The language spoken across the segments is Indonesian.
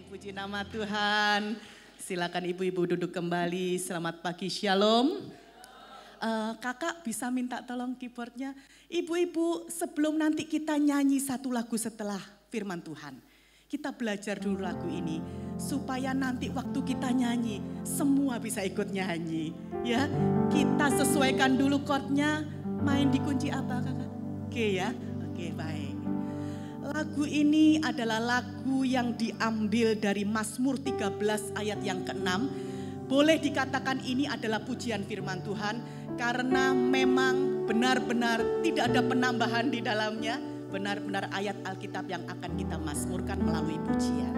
Puji nama Tuhan. Silakan ibu-ibu duduk kembali. Selamat pagi, shalom. Kakak bisa minta tolong keyboardnya. Ibu-ibu, sebelum nanti kita nyanyi satu lagu setelah firman Tuhan, kita belajar dulu lagu ini supaya nanti waktu kita nyanyi semua bisa ikut nyanyi. Ya, kita sesuaikan dulu chordnya. Main di kunci apa, kakak? Oke ya, oke baik. Lagu ini adalah lagu yang diambil dari Mazmur 13 ayat yang ke-6. Boleh dikatakan ini adalah pujian firman Tuhan karena memang benar-benar tidak ada penambahan di dalamnya. Benar-benar ayat Alkitab yang akan kita mazmurkan melalui pujian.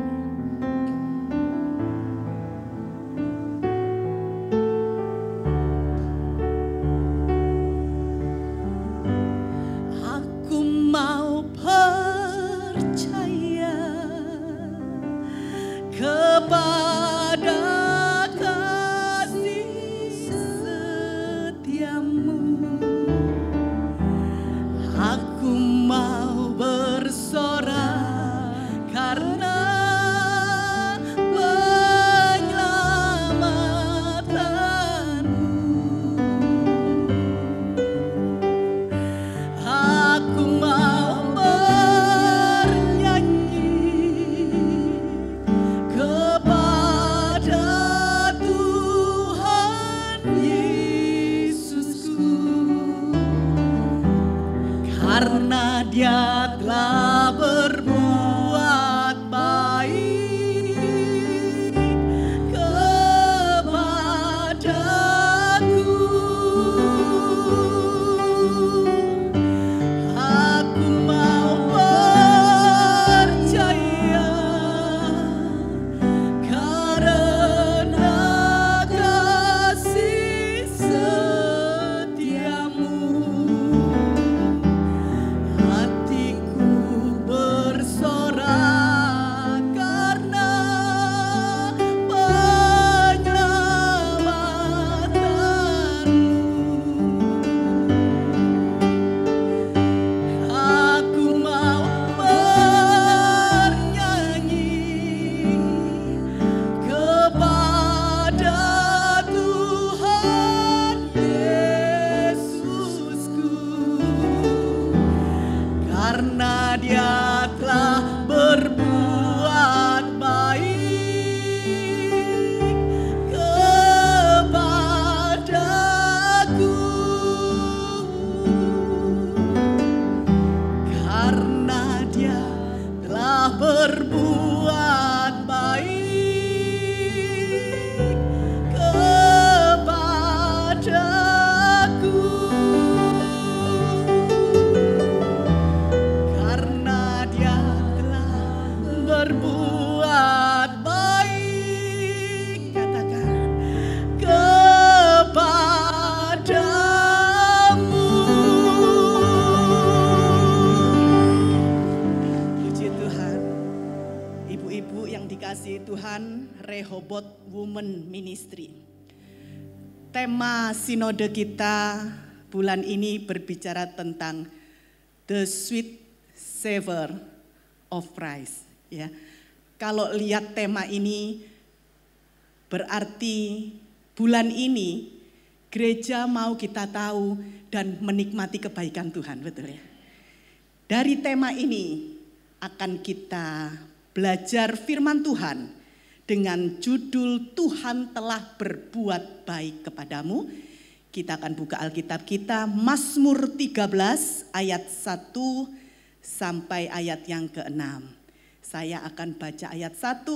Aku mau kepada kasih setiamu, aku mau bersorak karena penyelamatanmu. Aku mau karena Dia telah berbuat baik kepadaku. Aku mau percaya karena kasih setiamu. Karena Dia telah berbuat baik kepadaku. Karena Dia telah berbuat baik kepadaku. Berbuat baik, katakan, kepadamu. Puji Tuhan. Ibu-ibu yang dikasihi Tuhan, Rehoboth Women Ministry. Tema sinode kita bulan ini berbicara tentang the sweet savor of Christ. Ya, kalau lihat tema ini berarti bulan ini gereja mau kita tahu dan menikmati kebaikan Tuhan, betul ya. Dari tema ini akan kita belajar firman Tuhan dengan judul Tuhan telah berbuat baik kepadamu. Kita akan buka Alkitab kita Mazmur 13 ayat 1 sampai ayat yang ke-6. Saya akan baca ayat 1,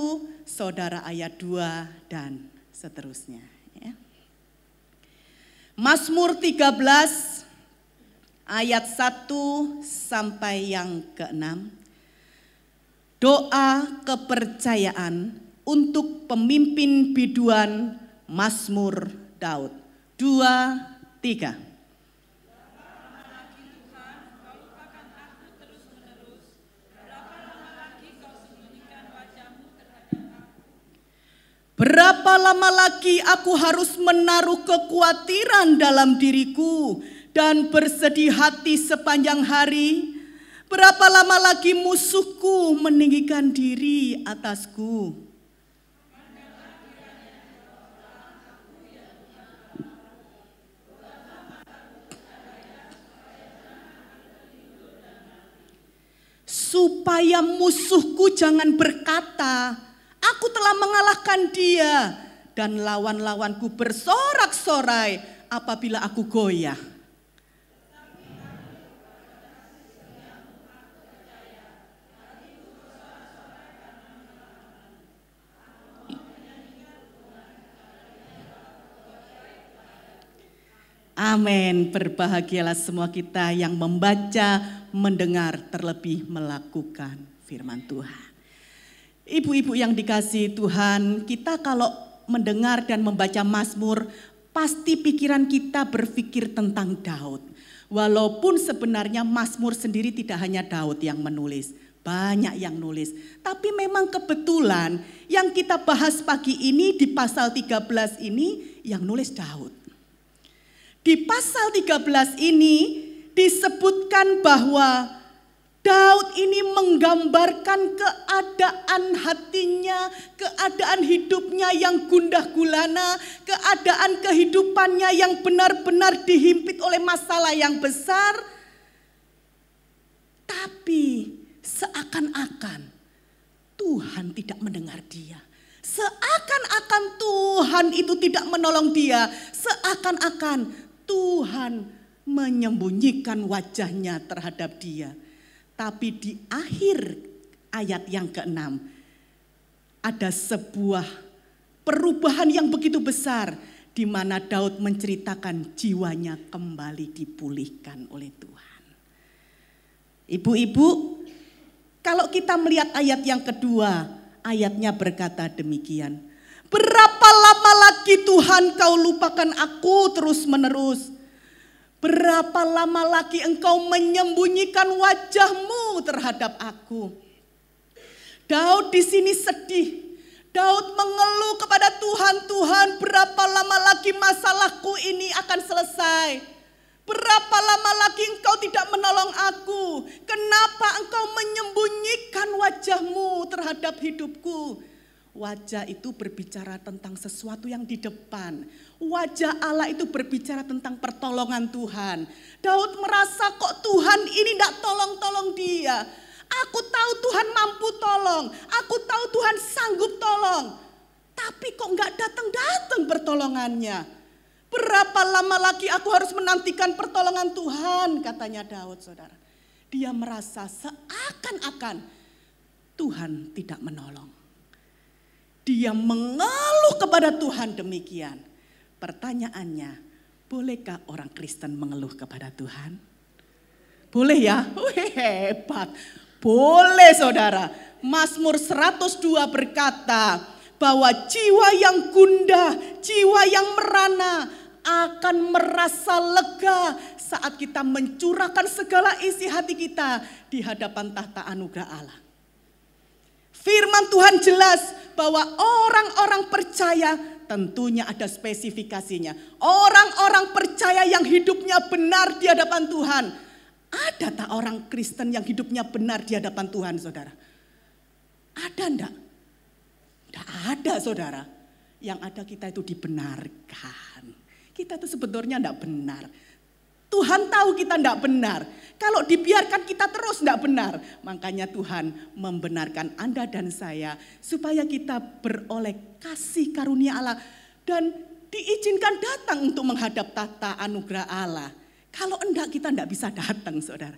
saudara ayat 2, dan seterusnya. Ya. Mazmur 13 ayat 1 sampai yang ke-6. Doa kepercayaan untuk pemimpin biduan Mazmur Daud. 2, 3. Berapa lama lagi aku harus menaruh kekhawatiran dalam diriku dan bersedih hati sepanjang hari? Berapa lama lagi musuhku meninggikan diri atasku? Supaya musuhku jangan berkata, aku telah mengalahkan dia, dan lawan-lawanku bersorak-sorai apabila aku goyah. Amin. Berbahagialah semua kita yang membaca, mendengar, terlebih melakukan firman Tuhan. Ibu-ibu yang dikasihi Tuhan, kita kalau mendengar dan membaca Mazmur, pasti pikiran kita berpikir tentang Daud. Walaupun sebenarnya Mazmur sendiri tidak hanya Daud yang menulis, banyak yang nulis. Tapi memang kebetulan yang kita bahas pagi ini di pasal 13 ini yang nulis Daud. Di pasal 13 ini disebutkan bahwa Daud ini menggambarkan keadaan hatinya, keadaan hidupnya yang gundah gulana, keadaan kehidupannya yang benar-benar dihimpit oleh masalah yang besar. Tapi seakan-akan Tuhan tidak mendengar dia. Seakan-akan Tuhan itu tidak menolong dia. Seakan-akan Tuhan menyembunyikan wajahnya terhadap dia. Tapi di akhir ayat yang ke-6 ada sebuah perubahan yang begitu besar di mana Daud menceritakan jiwanya kembali dipulihkan oleh Tuhan. Ibu-ibu, kalau kita melihat ayat yang kedua, ayatnya berkata demikian. Berapa lama lagi Tuhan kau lupakan aku terus-menerus? Berapa lama lagi engkau menyembunyikan wajahmu terhadap aku? Daud di sini sedih. Daud mengeluh kepada Tuhan, Tuhan berapa lama lagi masalahku ini akan selesai? Berapa lama lagi engkau tidak menolong aku? Kenapa engkau menyembunyikan wajahmu terhadap hidupku? Wajah itu berbicara tentang sesuatu yang di depan. Wajah Allah itu berbicara tentang pertolongan Tuhan. Daud merasa kok Tuhan ini tidak tolong-tolong dia. Aku tahu Tuhan mampu tolong. Aku tahu Tuhan sanggup tolong. Tapi kok nggak datang-datang pertolongannya. Berapa lama lagi aku harus menantikan pertolongan Tuhan, katanya Daud, saudara. Dia merasa seakan-akan Tuhan tidak menolong. Dia mengeluh kepada Tuhan demikian. Pertanyaannya, bolehkah orang Kristen mengeluh kepada Tuhan? Boleh ya? Hebat. Boleh saudara. Mazmur 102 berkata bahwa jiwa yang gundah, jiwa yang merana akan merasa lega saat kita mencurahkan segala isi hati kita di hadapan tahta anugerah Allah. Firman Tuhan jelas bahwa orang-orang percaya tentunya ada spesifikasinya. Orang-orang percaya yang hidupnya benar di hadapan Tuhan. Ada tak orang Kristen yang hidupnya benar di hadapan Tuhan, saudara? Ada enggak? Tidak ada, saudara. Yang ada kita itu dibenarkan. Kita itu sebetulnya enggak benar. Tuhan tahu kita tidak benar. Kalau dibiarkan kita terus tidak benar. Makanya Tuhan membenarkan Anda dan saya. Supaya kita beroleh kasih karunia Allah. Dan diizinkan datang untuk menghadap tahta anugerah Allah. Kalau enggak kita tidak bisa datang, saudara.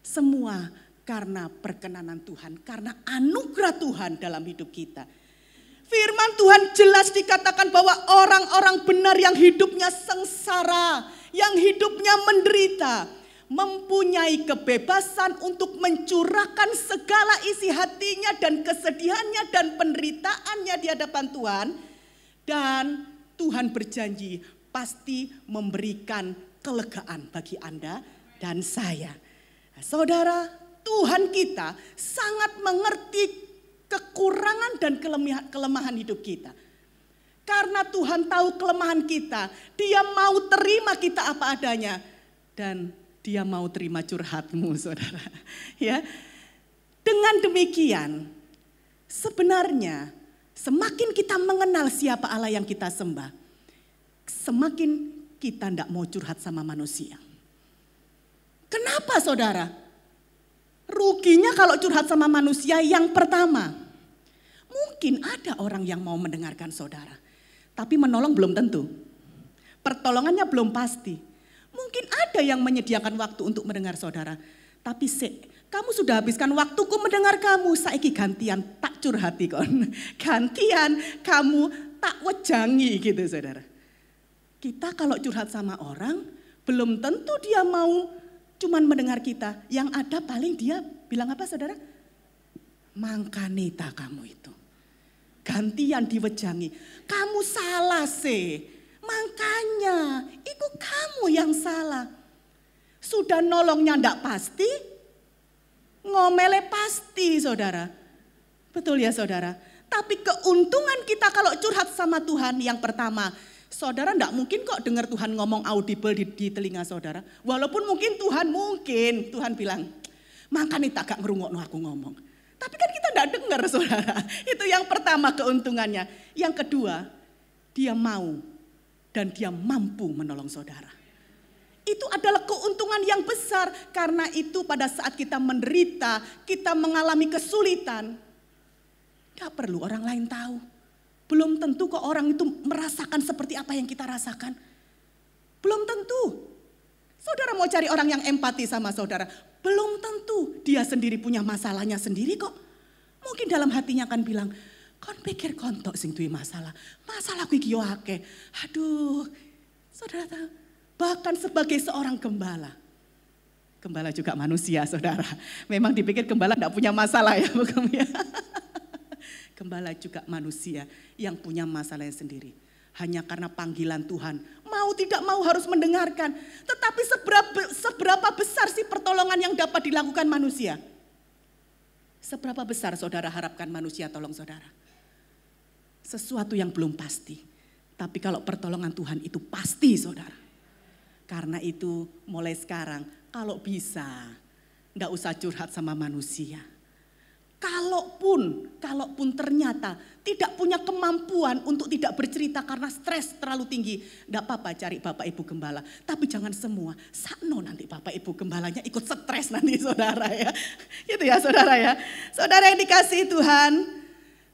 Semua karena perkenanan Tuhan. Karena anugerah Tuhan dalam hidup kita. Firman Tuhan jelas dikatakan bahwa orang-orang benar yang hidupnya sengsara, yang hidupnya menderita, mempunyai kebebasan untuk mencurahkan segala isi hatinya dan kesedihannya dan penderitaannya di hadapan Tuhan. Dan Tuhan berjanji pasti memberikan kelegaan bagi Anda dan saya. Nah, saudara, Tuhan kita sangat mengerti kekurangan dan kelemahan hidup kita. Karena Tuhan tahu kelemahan kita, Dia mau terima kita apa adanya. Dan dia mau terima curhatmu, saudara. Ya, dengan demikian, sebenarnya semakin kita mengenal siapa Allah yang kita sembah, semakin kita tidak mau curhat sama manusia. Kenapa, saudara? Ruginya kalau curhat sama manusia yang pertama, mungkin ada orang yang mau mendengarkan saudara, tapi menolong belum tentu. Pertolongannya belum pasti. Mungkin ada yang menyediakan waktu untuk mendengar saudara. Tapi kamu sudah habiskan waktuku mendengar kamu. Saiki gantian tak curhati kon. Gantian kamu tak wejangi gitu saudara. Kita kalau curhat sama orang, belum tentu dia mau cuman mendengar kita. Yang ada paling dia bilang apa saudara? Mangkanita kamu itu. Gantian diwejangi. Kamu salah sih. Makanya, itu kamu yang salah. Sudah nolongnya ndak pasti, ngomele pasti saudara. Betul ya saudara? Tapi keuntungan kita kalau curhat sama Tuhan yang pertama, saudara ndak mungkin kok dengar Tuhan ngomong audible di telinga saudara. Walaupun mungkin Tuhan bilang, makanya tak gak ngerungokno aku ngomong. Tapi kan kita ndak dengar saudara. Itu yang pertama keuntungannya. Yang kedua, dia mau dan dia mampu menolong saudara. Itu adalah keuntungan yang besar. Karena itu pada saat kita menderita, kita mengalami kesulitan, gak perlu orang lain tahu. Belum tentu kok orang itu merasakan seperti apa yang kita rasakan. Belum tentu. Saudara mau cari orang yang empati sama saudara, belum tentu dia sendiri punya masalahnya sendiri kok. Mungkin dalam hatinya akan bilang, kon pikir kontok sing duwe masalah. Masalahku iki yo akeh. Aduh. Saudara tahu, bahkan sebagai seorang gembala. Gembala juga manusia, saudara. Memang dipikir gembala enggak punya masalah ya, bukan ya. Gembala juga manusia yang punya masalahnya sendiri. Hanya karena panggilan Tuhan, mau tidak mau harus mendengarkan. Tetapi seberapa besar sih pertolongan yang dapat dilakukan manusia? Seberapa besar saudara harapkan manusia tolong saudara? Sesuatu yang belum pasti. Tapi kalau pertolongan Tuhan itu pasti saudara. Karena itu mulai sekarang kalau bisa enggak usah curhat sama manusia. Kalaupun ternyata tidak punya kemampuan untuk tidak bercerita karena stres terlalu tinggi. Enggak apa-apa cari Bapak Ibu Gembala. Tapi jangan semua. Sakno nanti Bapak Ibu Gembalanya ikut stres nanti saudara ya. Itu ya saudara ya. Saudara yang dikasihi Tuhan.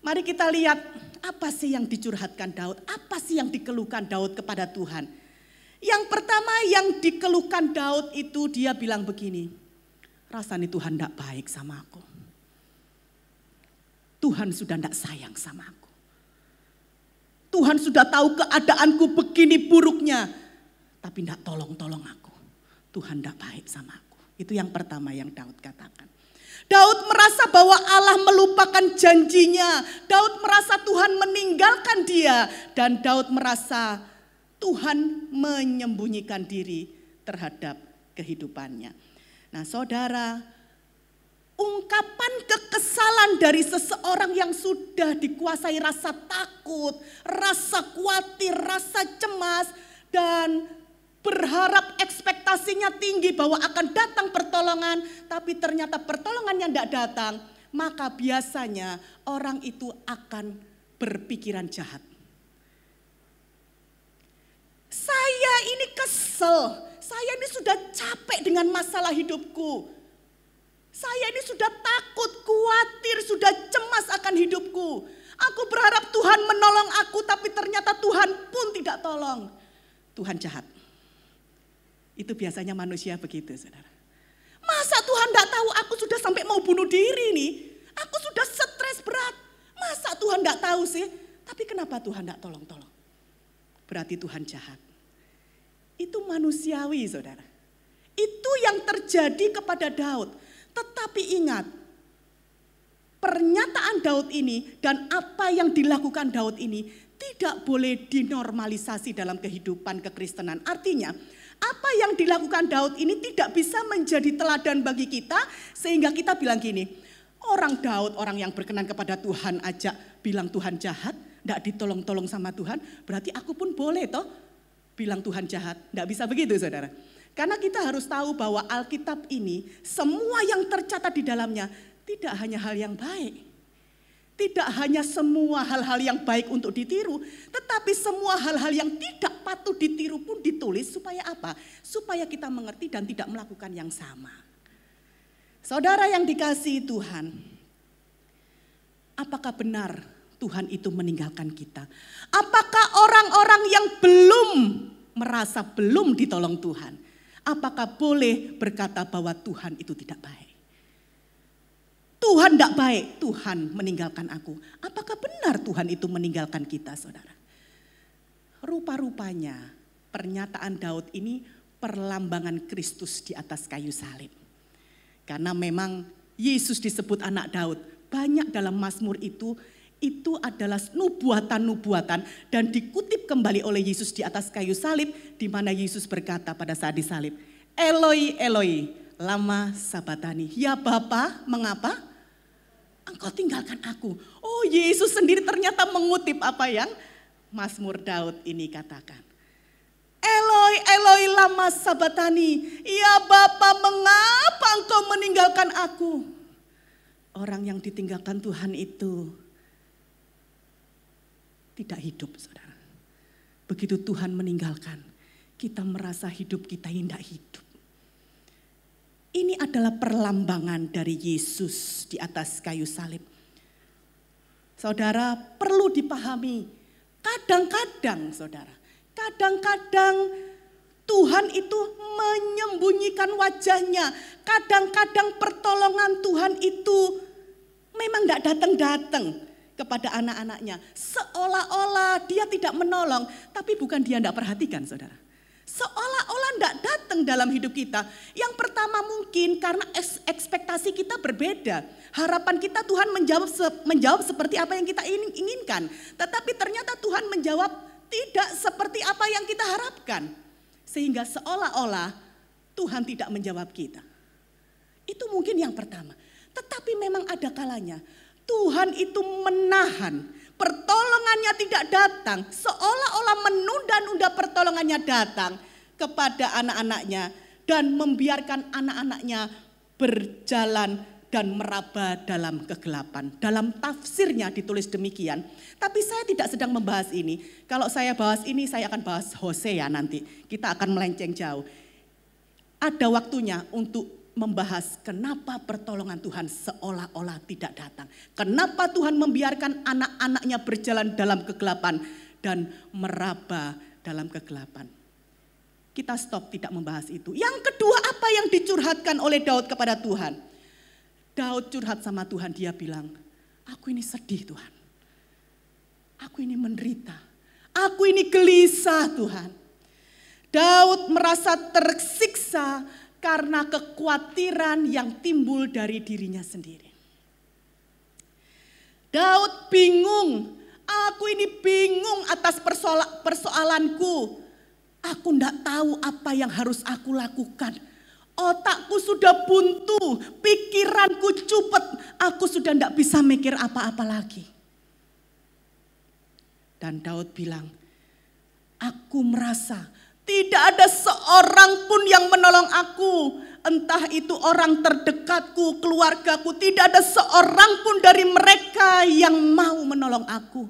Mari kita lihat apa sih yang dicurhatkan Daud. Apa sih yang dikeluhkan Daud kepada Tuhan. Yang pertama yang dikeluhkan Daud itu dia bilang begini. Rasanya Tuhan enggak baik sama aku. Tuhan sudah tidak sayang sama aku. Tuhan sudah tahu keadaanku begini buruknya. Tapi tidak tolong-tolong aku. Tuhan tidak baik sama aku. Itu yang pertama yang Daud katakan. Daud merasa bahwa Allah melupakan janjinya. Daud merasa Tuhan meninggalkan dia. Dan Daud merasa Tuhan menyembunyikan diri terhadap kehidupannya. Nah saudara, ungkapan kekesalan dari seseorang yang sudah dikuasai rasa takut, rasa khawatir, rasa cemas, dan berharap ekspektasinya tinggi bahwa akan datang pertolongan, tapi ternyata pertolongannya tidak datang, maka biasanya orang itu akan berpikiran jahat. Saya ini kesel, saya ini sudah capek dengan masalah hidupku. Saya ini sudah takut, khawatir, sudah cemas akan hidupku. Aku berharap Tuhan menolong aku, tapi ternyata Tuhan pun tidak tolong. Tuhan jahat. Itu biasanya manusia begitu, saudara. Masa Tuhan tidak tahu aku sudah sampai mau bunuh diri nih? Aku sudah stres berat. Masa Tuhan tidak tahu sih? Tapi kenapa Tuhan tidak tolong-tolong? Berarti Tuhan jahat. Itu manusiawi, saudara. Itu yang terjadi kepada Daud. Tetapi ingat, pernyataan Daud ini dan apa yang dilakukan Daud ini tidak boleh dinormalisasi dalam kehidupan kekristenan. Artinya, apa yang dilakukan Daud ini tidak bisa menjadi teladan bagi kita sehingga kita bilang gini, orang Daud, orang yang berkenan kepada Tuhan aja bilang Tuhan jahat, tidak ditolong-tolong sama Tuhan, berarti aku pun boleh toh bilang Tuhan jahat. Tidak bisa begitu saudara. Karena kita harus tahu bahwa Alkitab ini, semua yang tercatat di dalamnya tidak hanya hal yang baik. Tidak hanya semua hal-hal yang baik untuk ditiru, tetapi semua hal-hal yang tidak patut ditiru pun ditulis supaya apa? Supaya kita mengerti dan tidak melakukan yang sama. Saudara yang dikasihi Tuhan, apakah benar Tuhan itu meninggalkan kita? Apakah orang-orang yang belum merasa belum ditolong Tuhan, apakah boleh berkata bahwa Tuhan itu tidak baik? Tuhan tidak baik, Tuhan meninggalkan aku. Apakah benar Tuhan itu meninggalkan kita, saudara? Rupa-rupanya pernyataan Daud ini perlambangan Kristus di atas kayu salib. Karena memang Yesus disebut anak Daud. Banyak dalam Mazmur itu adalah nubuatan-nubuatan dan dikutip kembali oleh Yesus di atas kayu salib, di mana Yesus berkata pada saat disalib, Eloi, Eloi, lama sabatani. Ya Bapa, mengapa Engkau tinggalkan aku? Oh, Yesus sendiri ternyata mengutip apa yang Mazmur Daud ini katakan. Eloi, Eloi, lama sabatani. Ya Bapa, mengapa Engkau meninggalkan aku? Orang yang ditinggalkan Tuhan itu tidak hidup, saudara. Begitu Tuhan meninggalkan, kita merasa hidup kita tidak hidup. Ini adalah perlambangan dari Yesus di atas kayu salib. Saudara, perlu dipahami, kadang-kadang saudara, kadang-kadang Tuhan itu menyembunyikan wajahnya. Kadang-kadang pertolongan Tuhan itu memang tidak datang-datang kepada anak-anaknya. Seolah-olah dia tidak menolong, tapi bukan dia tidak perhatikan, saudara. Seolah-olah tidak datang dalam hidup kita. Yang pertama mungkin karena ekspektasi kita berbeda. Harapan kita Tuhan menjawab seperti apa yang kita inginkan. Tetapi ternyata Tuhan menjawab tidak seperti apa yang kita harapkan. Sehingga seolah-olah Tuhan tidak menjawab kita. Itu mungkin yang pertama. Tetapi memang ada kalanya Tuhan itu menahan. Pertolongannya tidak datang, seolah-olah menunda-nunda pertolongannya datang kepada anak-anaknya dan membiarkan anak-anaknya berjalan dan meraba dalam kegelapan. Dalam tafsirnya ditulis demikian. Tapi saya tidak sedang membahas ini. Kalau saya bahas ini, saya akan bahas Hosea nanti. Kita akan melenceng jauh. Ada waktunya untuk membahas kenapa pertolongan Tuhan seolah-olah tidak datang. Kenapa Tuhan membiarkan anak-anaknya berjalan dalam kegelapan dan meraba dalam kegelapan. Kita stop tidak membahas itu. Yang kedua, apa yang dicurhatkan oleh Daud kepada Tuhan? Daud curhat sama Tuhan, dia bilang, aku ini sedih Tuhan. Aku ini menderita. Aku ini gelisah Tuhan. Daud merasa tersiksa karena kekhawatiran yang timbul dari dirinya sendiri. Daud bingung, aku ini bingung atas persoalanku. Aku tidak tahu apa yang harus aku lakukan. Otakku sudah buntu, pikiranku cupet, aku sudah tidak bisa mikir apa-apa lagi. Dan Daud bilang, aku merasa tidak ada seorang pun yang menolong aku. Entah itu orang terdekatku, keluargaku. Tidak ada seorang pun dari mereka yang mau menolong aku.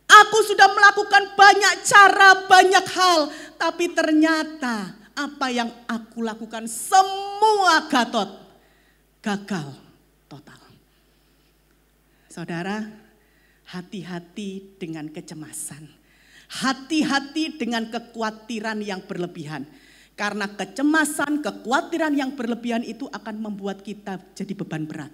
Aku sudah melakukan banyak cara, banyak hal. Tapi ternyata apa yang aku lakukan semua gagal total. Saudara, hati-hati dengan kecemasan. Hati-hati dengan kekhawatiran yang berlebihan. Karena kecemasan, kekhawatiran yang berlebihan itu akan membuat kita jadi beban berat.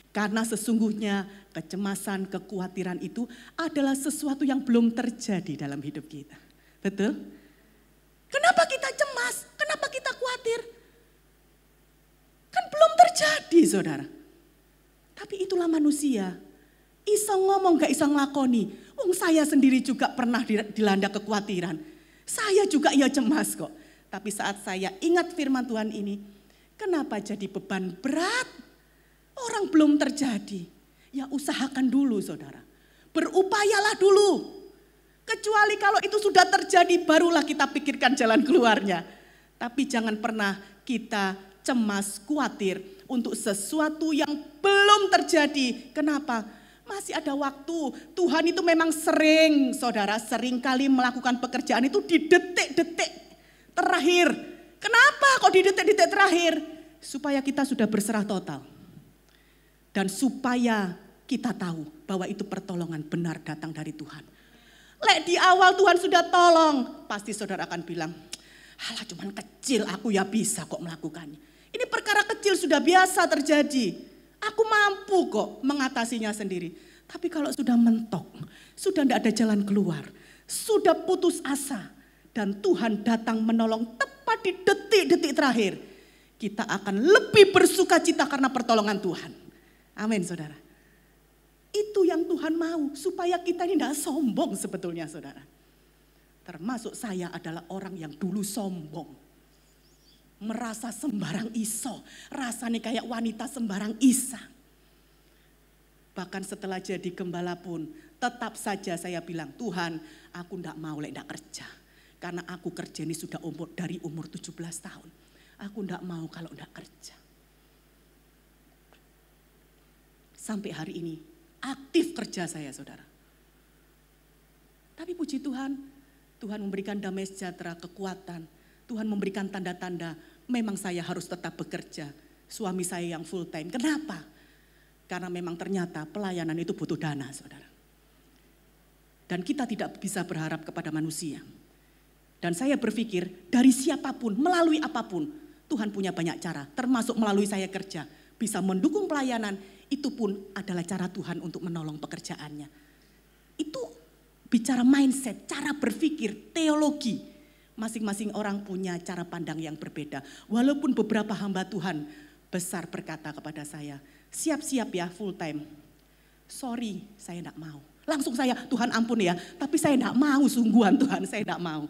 Karena sesungguhnya kecemasan, kekhawatiran itu adalah sesuatu yang belum terjadi dalam hidup kita. Betul? Kenapa kita cemas? Kenapa kita khawatir? Kan belum terjadi, saudara. Tapi itulah manusia. Iso ngomong gak iso nglakoni. Saya sendiri juga pernah dilanda kekhawatiran. Saya juga ya cemas kok. Tapi saat saya ingat firman Tuhan ini, kenapa jadi beban berat? Orang belum terjadi. Ya usahakan dulu saudara. Berupayalah dulu. Kecuali kalau itu sudah terjadi, barulah kita pikirkan jalan keluarnya. Tapi jangan pernah kita cemas, khawatir untuk sesuatu yang belum terjadi. Kenapa? Masih ada waktu. Tuhan itu memang sering, saudara, sering kali melakukan pekerjaan itu di detik-detik terakhir. Kenapa kok di detik-detik terakhir? Supaya kita sudah berserah total. Dan supaya kita tahu bahwa itu pertolongan benar datang dari Tuhan. Lek di awal Tuhan sudah tolong, pasti saudara akan bilang, alah cuman kecil aku ya bisa kok melakukannya. Ini perkara kecil sudah biasa terjadi. Aku mampu kok mengatasinya sendiri. Tapi kalau sudah mentok, sudah tidak ada jalan keluar, sudah putus asa. Dan Tuhan datang menolong tepat di detik-detik terakhir. Kita akan lebih bersuka cita karena pertolongan Tuhan. Amin saudara. Itu yang Tuhan mau, supaya kita ini tidak sombong sebetulnya saudara. Termasuk saya adalah orang yang dulu sombong. Merasa sembarang iso, rasanya kayak wanita sembarang isa. Bahkan setelah jadi gembala pun, tetap saja saya bilang, Tuhan aku tidak mau tidak kerja. Karena aku kerja ini sudah dari umur 17 tahun. Aku tidak mau kalau tidak kerja. Sampai hari ini, aktif kerja saya saudara. Tapi puji Tuhan, Tuhan memberikan damai sejahtera, kekuatan. Tuhan memberikan tanda-tanda, memang saya harus tetap bekerja. Suami saya yang full time, kenapa? Karena memang ternyata pelayanan itu butuh dana saudara. Dan kita tidak bisa berharap kepada manusia. Dan saya berpikir dari siapapun, melalui apapun, Tuhan punya banyak cara. Termasuk melalui saya kerja, bisa mendukung pelayanan, itu pun adalah cara Tuhan untuk menolong pekerjaannya. Itu bicara mindset, cara berpikir, teologi. Masing-masing orang punya cara pandang yang berbeda. Walaupun beberapa hamba Tuhan besar berkata kepada saya, siap-siap ya full time. Sorry, saya tidak mau. Langsung saya, Tuhan ampun ya, tapi saya tidak mau sungguhan Tuhan, saya tidak mau.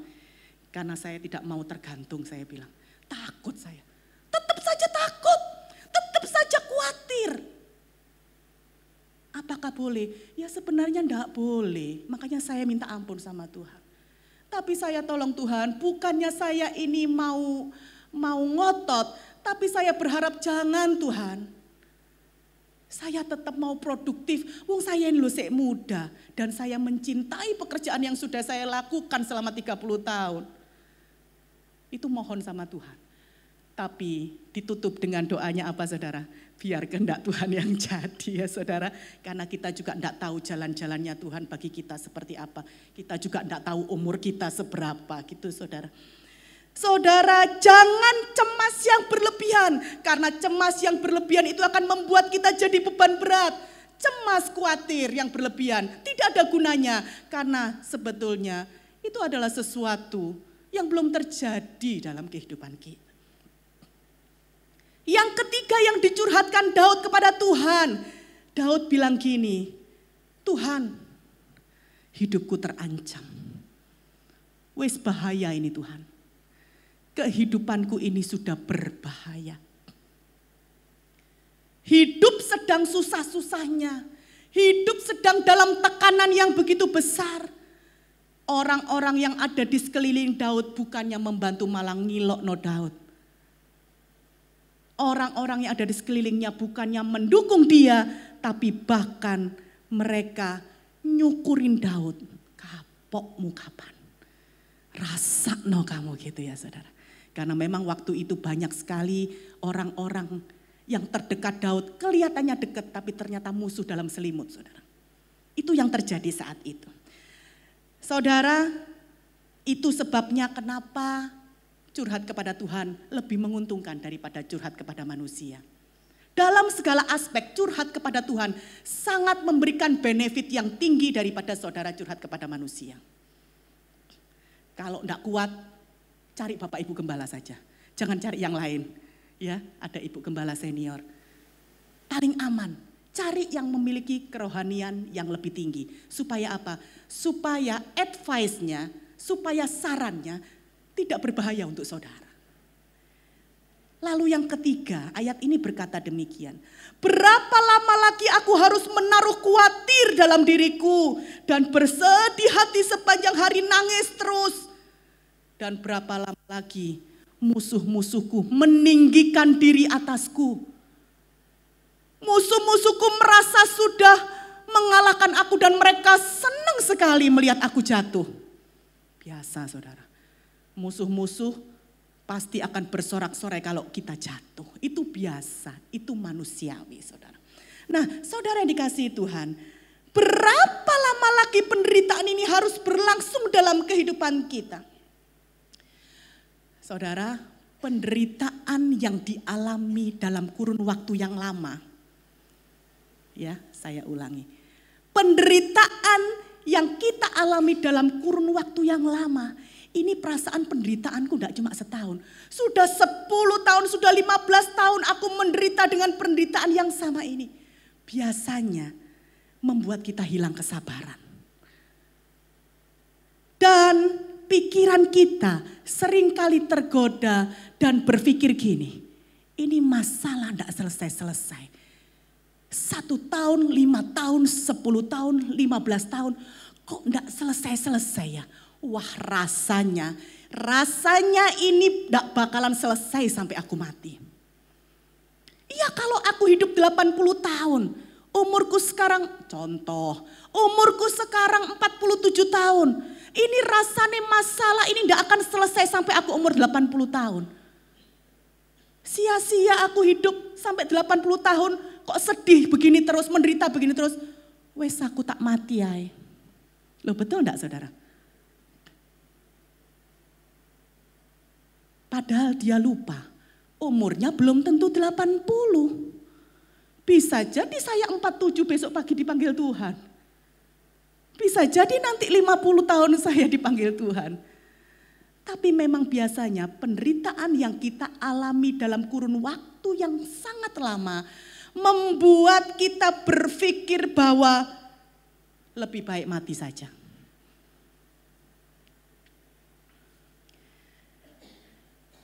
Karena saya tidak mau tergantung, saya bilang. Takut saya. Tetap saja takut, tetap saja khawatir. Apakah boleh? Ya sebenarnya enggak boleh. Makanya saya minta ampun sama Tuhan. Tapi saya tolong Tuhan, bukannya saya ini mau ngotot, tapi saya berharap jangan Tuhan. Saya tetap mau produktif. Wong saya ini loh muda dan saya mencintai pekerjaan yang sudah saya lakukan selama 30 tahun. Itu mohon sama Tuhan. Tapi ditutup dengan doanya apa saudara? Biar kehendak Tuhan yang jadi ya saudara. Karena kita juga tidak tahu jalan-jalannya Tuhan bagi kita seperti apa. Kita juga tidak tahu umur kita seberapa gitu saudara. Saudara jangan cemas yang berlebihan. Karena cemas yang berlebihan itu akan membuat kita jadi beban berat. Cemas khawatir yang berlebihan tidak ada gunanya. Karena sebetulnya itu adalah sesuatu yang belum terjadi dalam kehidupan kita. Yang ketiga yang dicurhatkan Daud kepada Tuhan. Daud bilang gini, Tuhan hidupku terancam. Wes bahaya ini Tuhan. Kehidupanku ini sudah berbahaya. Hidup sedang susah-susahnya. Hidup sedang dalam tekanan yang begitu besar. Orang-orang yang ada di sekeliling Daud bukannya membantu malah ngilokno Daud. Orang-orang yang ada di sekelilingnya bukannya mendukung dia, tapi bahkan mereka nyukurin Daud. Kapokmu kapan? Rasakno kamu gitu ya saudara. Karena memang waktu itu banyak sekali orang-orang yang terdekat Daud. Kelihatannya dekat tapi ternyata musuh dalam selimut saudara. Itu yang terjadi saat itu. Saudara, itu sebabnya kenapa curhat kepada Tuhan lebih menguntungkan daripada curhat kepada manusia. Dalam segala aspek curhat kepada Tuhan sangat memberikan benefit yang tinggi daripada saudara curhat kepada manusia. Kalau tidak kuat, cari Bapak Ibu Gembala saja. Jangan cari yang lain. Ya, ada Ibu Gembala senior. Paling aman, cari yang memiliki kerohanian yang lebih tinggi. Supaya apa? Supaya advice-nya, supaya sarannya tidak berbahaya untuk saudara. Lalu yang ketiga, ayat ini berkata demikian. Berapa lama lagi aku harus menaruh khawatir dalam diriku dan bersedih hati sepanjang hari nangis terus. Dan berapa lama lagi musuh-musuhku meninggikan diri atasku. Musuh-musuhku merasa sudah mengalahkan aku dan mereka senang sekali melihat aku jatuh. Biasa saudara, musuh-musuh pasti akan bersorak-sorai kalau kita jatuh. Itu biasa, itu manusiawi saudara. Nah saudara yang dikasihi Tuhan, berapa lama lagi penderitaan ini harus berlangsung dalam kehidupan kita? Saudara, penderitaan yang dialami dalam kurun waktu yang lama. Ya, saya ulangi. Penderitaan yang kita alami dalam kurun waktu yang lama. Ini perasaan penderitaanku tidak cuma setahun. Sudah 10 tahun, sudah 15 tahun aku menderita dengan penderitaan yang sama ini. Biasanya membuat kita hilang kesabaran. Dan pikiran kita seringkali tergoda dan berpikir gini. Ini masalah tidak selesai-selesai. 1 tahun, 5 tahun, 10 tahun, 15 tahun. Kok tidak selesai-selesai ya? Wah rasanya ini tidak bakalan selesai sampai aku mati. Iya kalau aku hidup 80 tahun, umurku sekarang contoh, umurku sekarang 47 tahun. Ini rasanya masalah ini tidak akan selesai sampai aku umur 80 tahun. Sia-sia aku hidup sampai 80 tahun, kok sedih begini terus, menderita begini terus. Wes aku tak mati ay. Loh betul enggak saudara? Padahal dia lupa, umurnya belum tentu 80. Bisa jadi saya 47 besok pagi dipanggil Tuhan. Bisa jadi nanti 50 tahun saya dipanggil Tuhan. Tapi memang biasanya penderitaan yang kita alami dalam kurun waktu yang sangat lama membuat kita berpikir bahwa lebih baik mati saja.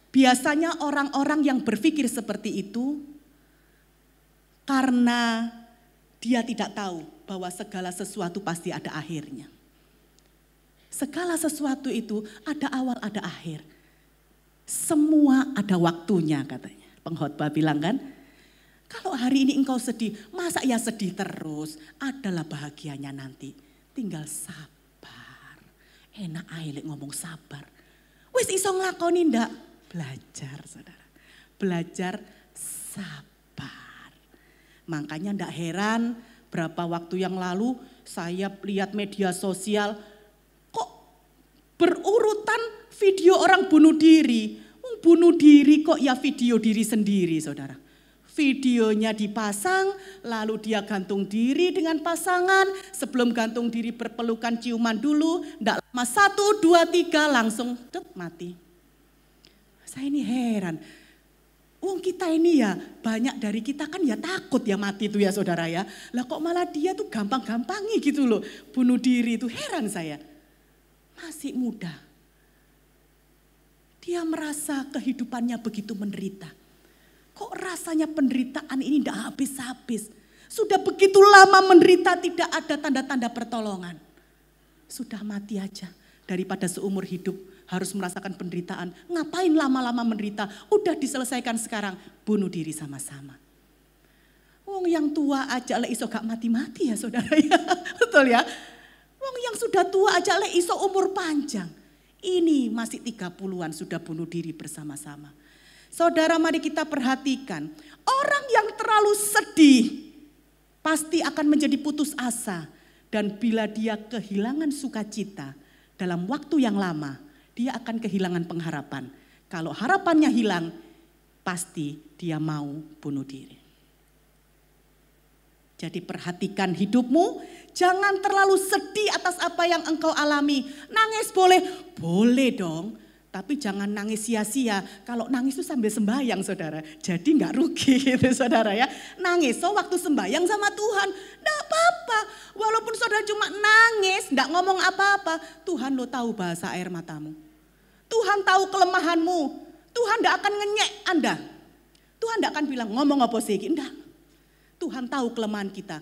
Biasanya orang-orang yang berpikir seperti itu karena dia tidak tahu bahwa segala sesuatu pasti ada akhirnya. Segala sesuatu itu ada awal, ada akhir. Semua ada waktunya katanya. Pengkhotbah bilang kan, kalau hari ini engkau sedih, masa ya sedih terus? Adalah bahagianya nanti. Tinggal sabar. Enak aja ngomong sabar. Wis iso nglakoni ndak? Belajar saudara, belajar sabar. Makanya ndak heran berapa waktu yang lalu saya lihat media sosial kok berurutan video orang bunuh diri. Bunuh diri kok ya video diri sendiri saudara. Videonya dipasang lalu dia gantung diri dengan pasangan. Sebelum gantung diri berpelukan ciuman dulu. Ndak lama 1, 2, 3 langsung mati. Saya ini heran, kita ini ya banyak dari kita kan ya takut ya mati itu ya saudara ya. Lah kok malah dia tuh gampang-gampangi gitu loh bunuh diri itu, heran saya. Masih muda. Dia merasa kehidupannya begitu menderita. Kok rasanya penderitaan ini tidak habis-habis. Sudah begitu lama menderita tidak ada tanda-tanda pertolongan. Sudah mati aja daripada seumur hidup harus merasakan penderitaan. Ngapain lama-lama menderita? Udah diselesaikan sekarang. Bunuh diri sama-sama. Wong yang tua aja le iso gak mati-mati ya saudara ya. Betul ya? Wong yang sudah tua aja le iso umur panjang. Ini masih 30-an sudah bunuh diri bersama-sama. Saudara mari kita perhatikan. Orang yang terlalu sedih pasti akan menjadi putus asa. Dan bila dia kehilangan sukacita dalam waktu yang lama, dia akan kehilangan pengharapan. Kalau harapannya hilang, pasti dia mau bunuh diri. Jadi perhatikan hidupmu, jangan terlalu sedih atas apa yang engkau alami. Nangis boleh? Boleh dong. Tapi jangan nangis sia-sia. Kalau nangis itu sambil sembahyang saudara. Jadi gak rugi gitu saudara ya. Nangis waktu sembahyang sama Tuhan. Gak apa-apa. Walaupun saudara cuma nangis, gak ngomong apa-apa. Tuhan lo tahu bahasa air matamu. Tuhan tahu kelemahanmu. Tuhan tidak akan ngenyek Anda. Tuhan tidak akan bilang ngomong apa sih, enggak. Tuhan tahu kelemahan kita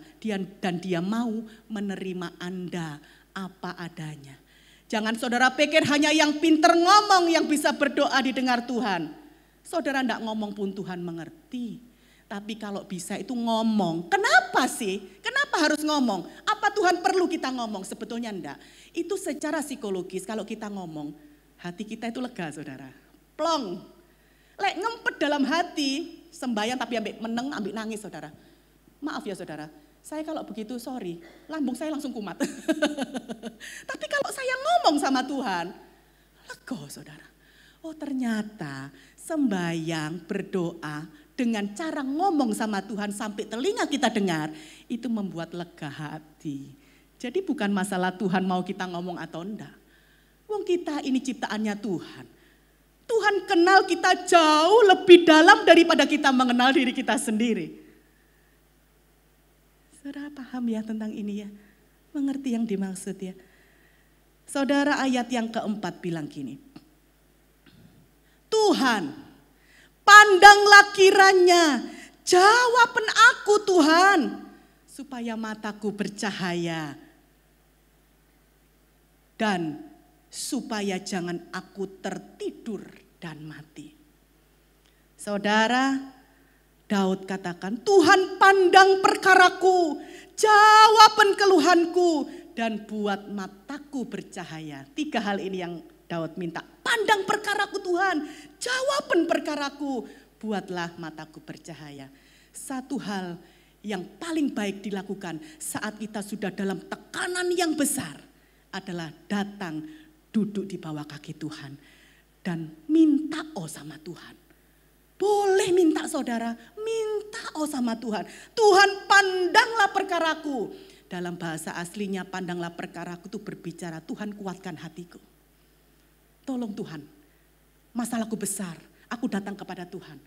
dan dia mau menerima Anda apa adanya. Jangan saudara pikir hanya yang pinter ngomong yang bisa berdoa didengar Tuhan. Saudara enggak ngomong pun Tuhan mengerti. Tapi kalau bisa itu ngomong. Kenapa sih? Kenapa harus ngomong? Apa Tuhan perlu kita ngomong? Sebetulnya enggak. Itu secara psikologis kalau kita ngomong, hati kita itu lega saudara. Plong. Lek ngempet dalam hati, sembahyang tapi ambil meneng, ambil nangis saudara. Maaf ya saudara, saya kalau begitu sorry, lambung saya langsung kumat. Tapi kalau saya ngomong sama Tuhan, lega saudara. Oh ternyata sembahyang, berdoa, dengan cara ngomong sama Tuhan sampai telinga kita dengar, itu membuat lega hati. Jadi bukan masalah Tuhan mau kita ngomong atau enggak. Wong kita ini ciptaannya Tuhan. Tuhan kenal kita jauh lebih dalam daripada kita mengenal diri kita sendiri. Saudara paham ya tentang ini ya? Mengerti yang dimaksud ya? Saudara ayat yang keempat bilang gini. Tuhan, pandanglah kiranya, jawaban aku Tuhan, supaya mataku bercahaya. Dan supaya jangan aku tertidur dan mati. Saudara, Daud katakan, Tuhan pandang perkaraku, jawaban keluhanku, dan buat mataku bercahaya. 3 hal ini yang Daud minta, pandang perkaraku Tuhan, jawaban perkaraku, buatlah mataku bercahaya. Satu hal yang paling baik dilakukan saat kita sudah dalam tekanan yang besar adalah datang duduk di bawah kaki Tuhan dan minta sama Tuhan. Boleh minta saudara, minta sama Tuhan. Tuhan pandanglah perkaraku. Dalam bahasa aslinya pandanglah perkaraku itu berbicara, Tuhan kuatkan hatiku. Tolong Tuhan, masalahku besar, aku datang kepada Tuhan.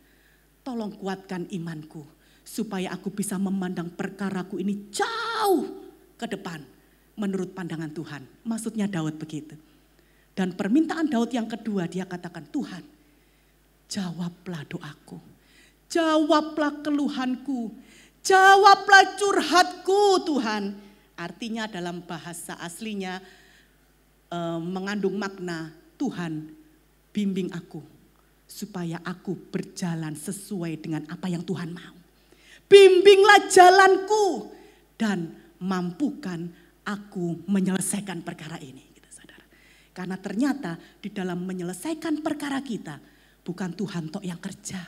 Tolong kuatkan imanku, supaya aku bisa memandang perkaraku ini jauh ke depan menurut pandangan Tuhan. Maksudnya Daud begitu. Dan permintaan Daud yang kedua, dia katakan, Tuhan, jawablah doaku, jawablah keluhanku, jawablah curhatku Tuhan. Artinya dalam bahasa aslinya mengandung makna, Tuhan bimbing aku supaya aku berjalan sesuai dengan apa yang Tuhan mau. Bimbinglah jalanku dan mampukan aku menyelesaikan perkara ini. Gitu, saudara. Karena ternyata di dalam menyelesaikan perkara kita, bukan Tuhan tok yang kerja,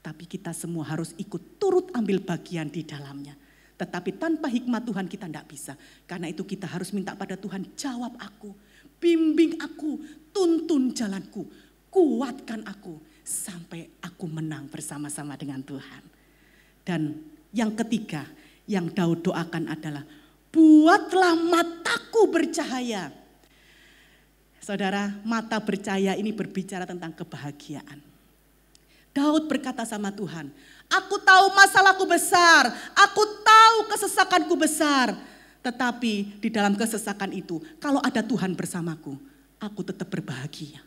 tapi kita semua harus ikut turut ambil bagian di dalamnya. Tetapi tanpa hikmat Tuhan kita tidak bisa. Karena itu kita harus minta pada Tuhan, jawab aku, bimbing aku, tuntun jalanku, kuatkan aku sampai aku menang bersama-sama dengan Tuhan. Dan yang ketiga yang Daud doakan adalah, buatlah mataku bercahaya. Saudara, mata bercahaya ini berbicara tentang kebahagiaan. Daud berkata sama Tuhan, aku tahu masalahku besar, aku tahu kesesakanku besar. Tetapi di dalam kesesakan itu, kalau ada Tuhan bersamaku, aku tetap berbahagia.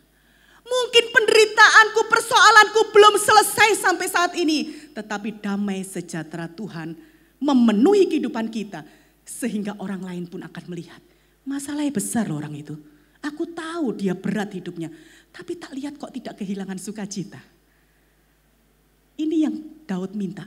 Mungkin penderitaanku, persoalanku belum selesai sampai saat ini. Tetapi damai sejahtera Tuhan memenuhi kehidupan kita. Sehingga orang lain pun akan melihat, masalahnya besar loh orang itu. Aku tahu dia berat hidupnya, tapi tak lihat kok tidak kehilangan sukacita. Ini yang Daud minta.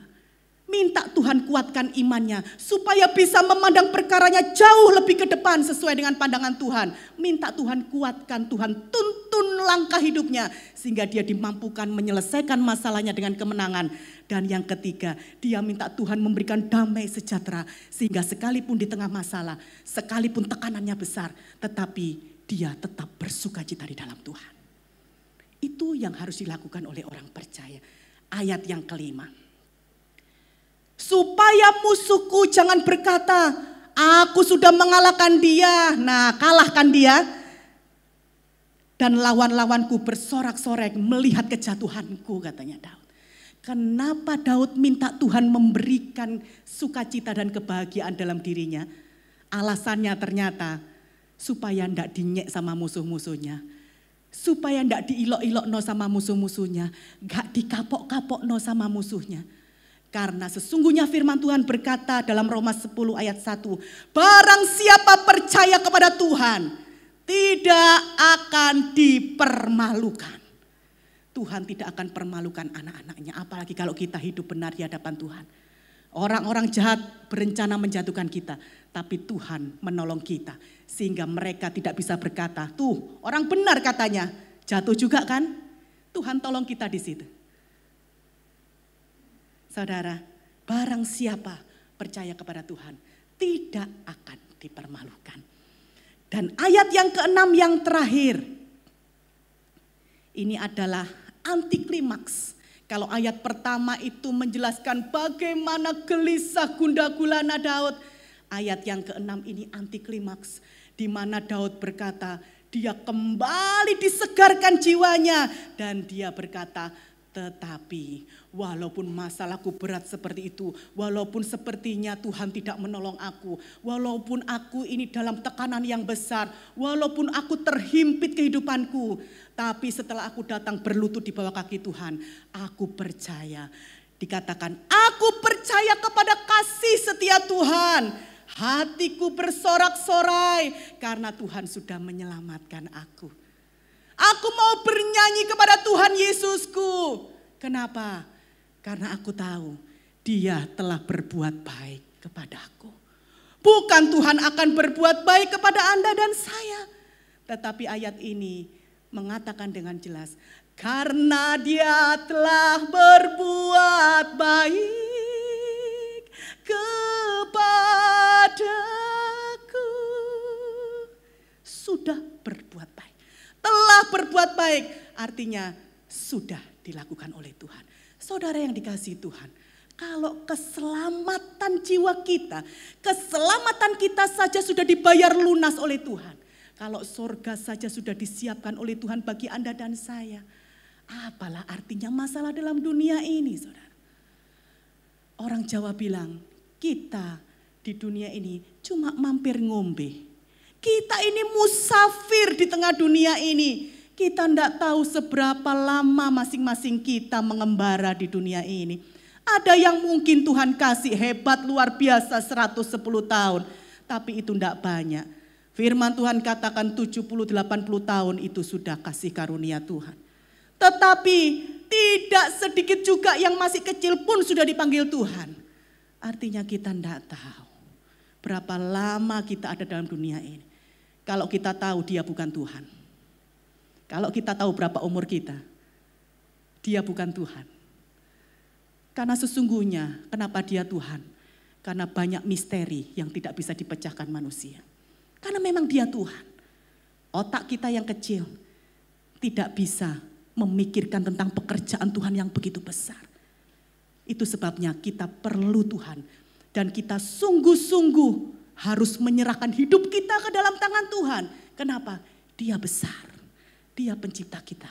Minta Tuhan kuatkan imannya supaya bisa memandang perkaranya jauh lebih ke depan sesuai dengan pandangan Tuhan. Minta Tuhan kuatkan, Tuhan tuntun langkah hidupnya sehingga dia dimampukan menyelesaikan masalahnya dengan kemenangan. Dan yang ketiga, dia minta Tuhan memberikan damai sejahtera sehingga sekalipun di tengah masalah, sekalipun tekanannya besar, tetapi dia tetap bersukacita di dalam Tuhan. Itu yang harus dilakukan oleh orang percaya. Ayat yang kelima. Supaya musuhku jangan berkata, aku sudah mengalahkan dia. Nah, kalahkan dia. Dan lawan-lawanku bersorak-sorai melihat kejatuhanku, katanya Daud. Kenapa Daud minta Tuhan memberikan sukacita dan kebahagiaan dalam dirinya? Alasannya ternyata supaya tidak dinyek sama musuh-musuhnya. Supaya ndak diilok-ilokno sama musuh-musuhnya, gak dikapok-kapokno sama musuhnya. Karena sesungguhnya firman Tuhan berkata dalam Roma 10 ayat 1, barang siapa percaya kepada Tuhan, tidak akan dipermalukan. Tuhan tidak akan permalukan anak-anaknya, apalagi kalau kita hidup benar di hadapan Tuhan. Orang-orang jahat berencana menjatuhkan kita, tapi Tuhan menolong kita. Sehingga mereka tidak bisa berkata, tuh orang benar katanya, jatuh juga kan? Tuhan tolong kita di situ. Saudara, barang siapa percaya kepada Tuhan, tidak akan dipermalukan. Dan ayat yang ke-6 yang terakhir, ini adalah anti klimaks. Kalau ayat pertama itu menjelaskan bagaimana gelisah gundah gulana Daud, ayat yang ke-6 ini anti klimaks. Di mana Daud berkata, dia kembali disegarkan jiwanya. Dan dia berkata, tetapi walaupun masalahku berat seperti itu, walaupun sepertinya Tuhan tidak menolong aku, walaupun aku ini dalam tekanan yang besar, walaupun aku terhimpit kehidupanku, tapi setelah aku datang berlutut di bawah kaki Tuhan, aku percaya. Dikatakan, aku percaya kepada kasih setia Tuhan. Hatiku bersorak-sorai karena Tuhan sudah menyelamatkan aku. Aku mau bernyanyi kepada Tuhan Yesusku. Kenapa? Karena aku tahu Dia telah berbuat baik kepadaku. Bukan Tuhan akan berbuat baik kepada Anda dan saya. Tetapi ayat ini mengatakan dengan jelas, karena Dia telah berbuat baik kepadaku. Sudah berbuat baik. Telah berbuat baik, artinya sudah dilakukan oleh Tuhan. Saudara yang dikasihi Tuhan, kalau keselamatan jiwa kita, keselamatan kita saja sudah dibayar lunas oleh Tuhan. Kalau surga saja sudah disiapkan oleh Tuhan bagi Anda dan saya, apalah artinya masalah dalam dunia ini, saudara. Orang Jawa bilang, kita di dunia ini cuma mampir ngombe. Kita ini musafir di tengah dunia ini. Kita tidak tahu seberapa lama masing-masing kita mengembara di dunia ini. Ada yang mungkin Tuhan kasih hebat luar biasa 110 tahun. Tapi itu tidak banyak. Firman Tuhan katakan 70-80 tahun itu sudah kasih karunia Tuhan. Tetapi tidak sedikit juga yang masih kecil pun sudah dipanggil Tuhan. Artinya kita tidak tahu berapa lama kita ada dalam dunia ini. Kalau kita tahu Dia bukan Tuhan. Kalau kita tahu berapa umur kita, Dia bukan Tuhan. Karena sesungguhnya kenapa Dia Tuhan? Karena banyak misteri yang tidak bisa dipecahkan manusia. Karena memang Dia Tuhan. Otak kita yang kecil tidak bisa memikirkan tentang pekerjaan Tuhan yang begitu besar. Itu sebabnya kita perlu Tuhan. Dan kita sungguh-sungguh harus menyerahkan hidup kita ke dalam tangan Tuhan. Kenapa? Dia besar. Dia pencipta kita.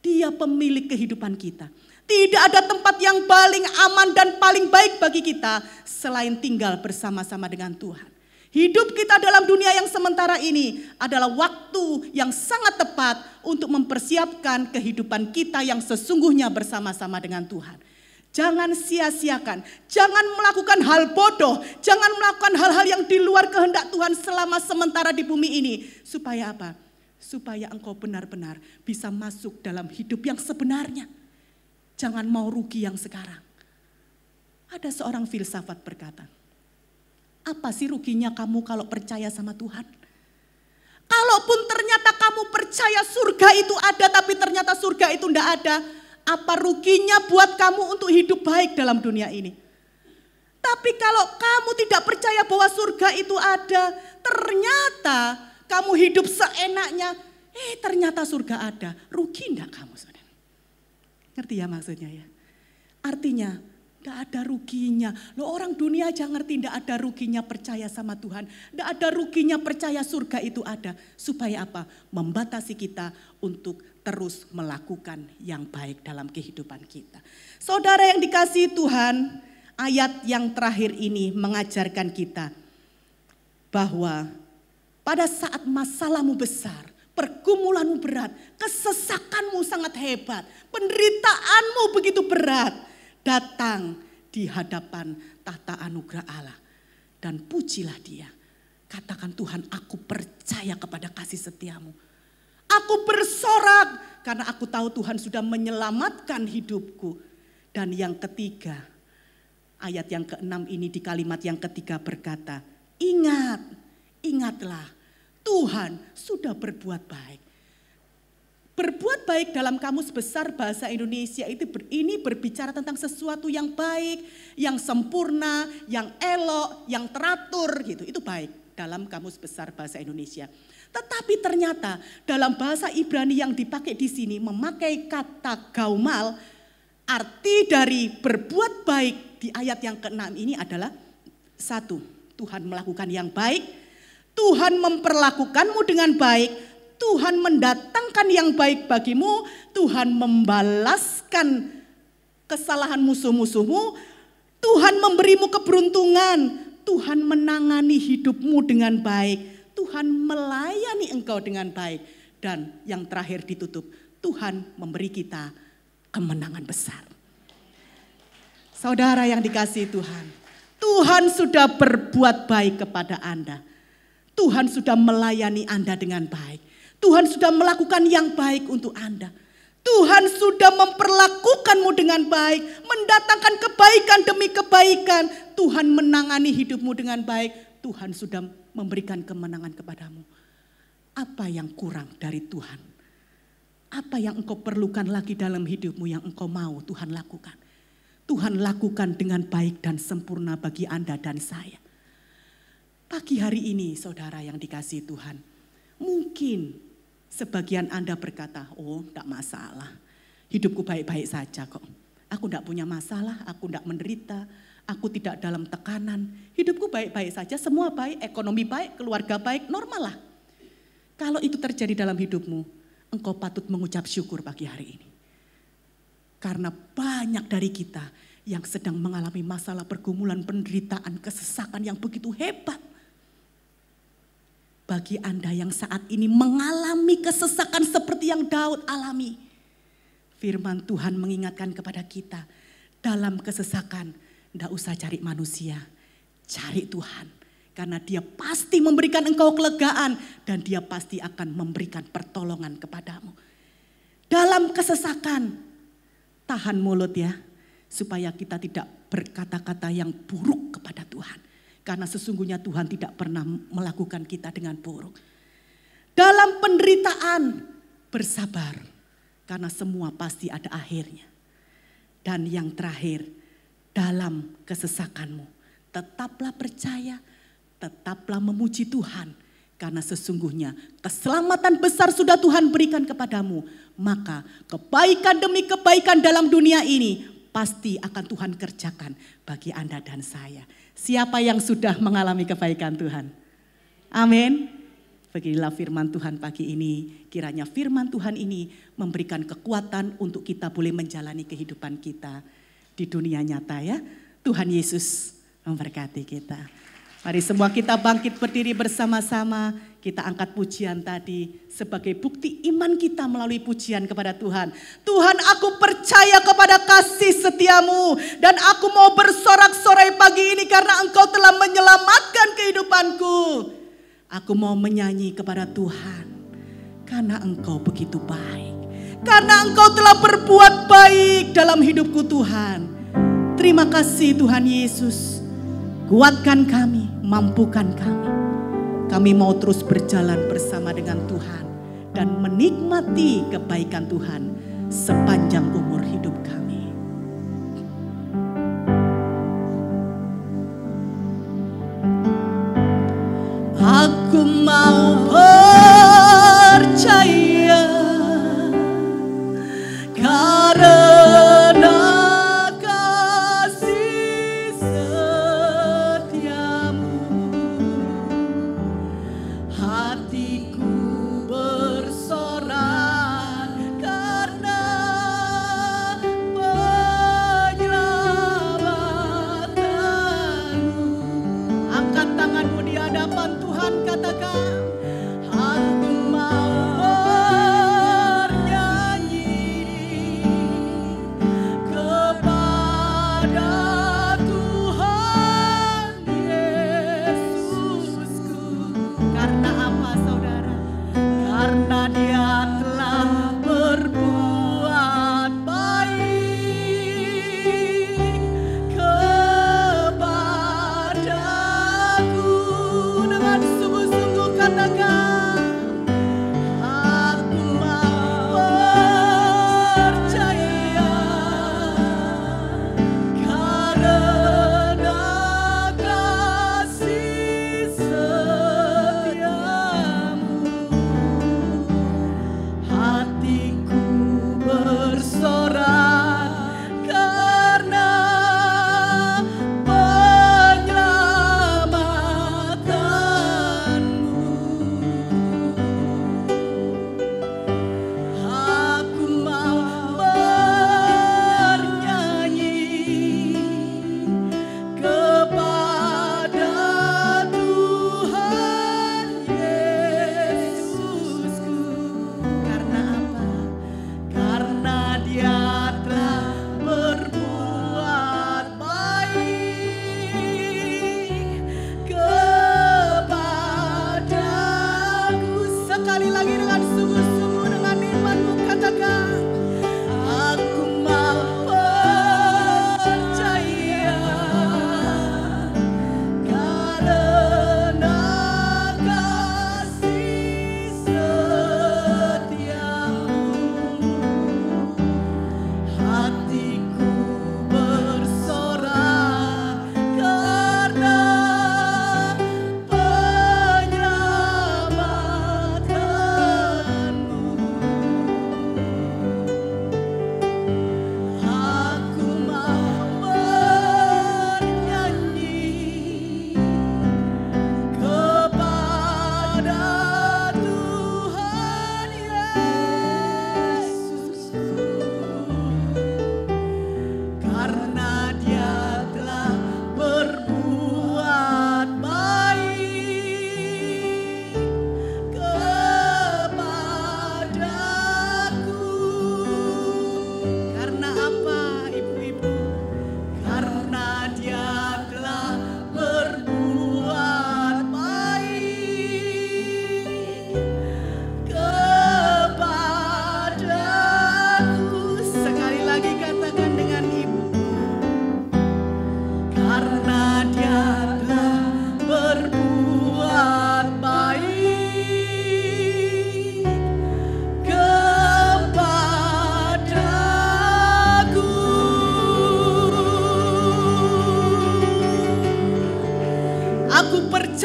Dia pemilik kehidupan kita. Tidak ada tempat yang paling aman dan paling baik bagi kita selain tinggal bersama-sama dengan Tuhan. Hidup kita dalam dunia yang sementara ini adalah waktu yang sangat tepat untuk mempersiapkan kehidupan kita yang sesungguhnya bersama-sama dengan Tuhan. Jangan sia-siakan, jangan melakukan hal bodoh, jangan melakukan hal-hal yang di luar kehendak Tuhan selama sementara di bumi ini. Supaya apa? Supaya engkau benar-benar bisa masuk dalam hidup yang sebenarnya. Jangan mau rugi yang sekarang. Ada seorang filsafat berkata, apa sih ruginya kamu kalau percaya sama Tuhan? Kalaupun ternyata kamu percaya surga itu ada, tapi ternyata surga itu tidak ada, apa ruginya buat kamu untuk hidup baik dalam dunia ini? Tapi kalau kamu tidak percaya bahwa surga itu ada, ternyata kamu hidup seenaknya, ternyata surga ada. Rugi enggak kamu, saudara? Ngerti ya maksudnya ya? Artinya, enggak ada ruginya. Loh, orang dunia aja ngerti enggak ada ruginya percaya sama Tuhan. Enggak ada ruginya percaya surga itu ada. Supaya apa? Membatasi kita untuk terus melakukan yang baik dalam kehidupan kita. Saudara yang dikasihi Tuhan, ayat yang terakhir ini mengajarkan kita bahwa pada saat masalahmu besar, pergumulanmu berat, kesesakanmu sangat hebat, penderitaanmu begitu berat, datang di hadapan tahta anugerah Allah dan pujilah Dia. Katakan, Tuhan, aku percaya kepada kasih setiamu. Aku bersorak karena aku tahu Tuhan sudah menyelamatkan hidupku. Dan yang ketiga, ayat yang ke-6 ini di kalimat yang ketiga berkata, ingatlah Tuhan sudah berbuat baik. Berbuat baik dalam kamus besar bahasa Indonesia ini berbicara tentang sesuatu yang baik, yang sempurna, yang elok, yang teratur gitu. Itu baik dalam kamus besar bahasa Indonesia. Tetapi ternyata dalam bahasa Ibrani yang dipakai di sini memakai kata gaumal, arti dari berbuat baik di ayat yang ke-6 ini adalah satu, Tuhan melakukan yang baik, Tuhan memperlakukanmu dengan baik, Tuhan mendatangkan yang baik bagimu, Tuhan membalaskan kesalahan musuh-musuhmu, Tuhan memberimu keberuntungan, Tuhan menangani hidupmu dengan baik, Tuhan melayani engkau dengan baik. Dan yang terakhir ditutup, Tuhan memberi kita kemenangan besar. Saudara yang dikasihi Tuhan, Tuhan sudah berbuat baik kepada Anda. Tuhan sudah melayani Anda dengan baik. Tuhan sudah melakukan yang baik untuk Anda. Tuhan sudah memperlakukanmu dengan baik, mendatangkan kebaikan demi kebaikan. Tuhan menangani hidupmu dengan baik. Tuhan sudah memberikan kemenangan kepadamu. Apa yang kurang dari Tuhan? Apa yang engkau perlukan lagi dalam hidupmu yang engkau mau Tuhan lakukan? Tuhan lakukan dengan baik dan sempurna bagi Anda dan saya. Pagi hari ini saudara yang dikasihi Tuhan, mungkin sebagian Anda berkata, oh tidak masalah, hidupku baik-baik saja kok. Aku tidak punya masalah, aku tidak menderita, aku tidak dalam tekanan. Hidupku baik-baik saja, semua baik, ekonomi baik, keluarga baik, normal lah. Kalau itu terjadi dalam hidupmu, engkau patut mengucap syukur pagi hari ini. Karena banyak dari kita yang sedang mengalami masalah pergumulan, penderitaan, kesesakan yang begitu hebat. Bagi Anda yang saat ini mengalami kesesakan seperti yang Daud alami, firman Tuhan mengingatkan kepada kita, dalam kesesakan tidak usah cari manusia, cari Tuhan. Karena Dia pasti memberikan engkau kelegaan dan Dia pasti akan memberikan pertolongan kepadamu. Dalam kesesakan, tahan mulut ya, supaya kita tidak berkata-kata yang buruk kepada Tuhan. Karena sesungguhnya Tuhan tidak pernah melakukan kita dengan buruk. Dalam penderitaan, bersabar. Karena semua pasti ada akhirnya. Dan yang terakhir, dalam kesesakanmu, tetaplah percaya, tetaplah memuji Tuhan. Karena sesungguhnya keselamatan besar sudah Tuhan berikan kepadamu. Maka kebaikan demi kebaikan dalam dunia ini pasti akan Tuhan kerjakan bagi Anda dan saya. Siapa yang sudah mengalami kebaikan Tuhan? Amin. Beginilah firman Tuhan pagi ini. Kiranya firman Tuhan ini memberikan kekuatan untuk kita boleh menjalani kehidupan kita di dunia nyata ya. Tuhan Yesus memberkati kita. Mari semua kita bangkit berdiri bersama-sama. Kita angkat pujian tadi sebagai bukti iman kita melalui pujian kepada Tuhan. Tuhan, aku percaya kepada kasih setiamu. Dan aku mau bersorak-sorai pagi ini karena Engkau telah menyelamatkan kehidupanku. Aku mau menyanyi kepada Tuhan karena Engkau begitu baik. Karena Engkau telah berbuat baik dalam hidupku Tuhan. Terima kasih Tuhan Yesus. Kuatkan kami, mampukan kami. Kami mau terus berjalan bersama dengan Tuhan dan menikmati kebaikan Tuhan sepanjang umur hidup kami. Aku mau percaya karena Tuhan katakan, aku mau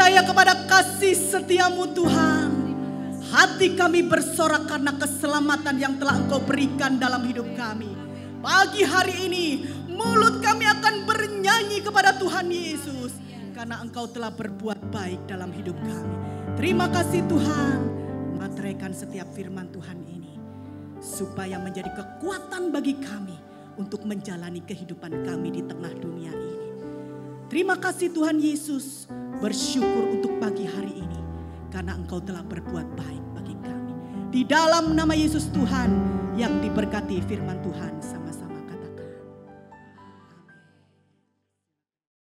percaya kepada kasih setiamu Tuhan. Hati kami bersorak karena keselamatan yang telah Engkau berikan dalam hidup kami. Pagi hari ini mulut kami akan bernyanyi kepada Tuhan Yesus. Karena Engkau telah berbuat baik dalam hidup kami. Terima kasih Tuhan. Materaikan setiap firman Tuhan ini. Supaya menjadi kekuatan bagi kami. Untuk menjalani kehidupan kami di tengah dunia ini. Terima kasih Tuhan Yesus. Bersyukur untuk pagi hari ini. Karena Engkau telah berbuat baik bagi kami. Di dalam nama Yesus Tuhan yang diberkati firman Tuhan sama-sama.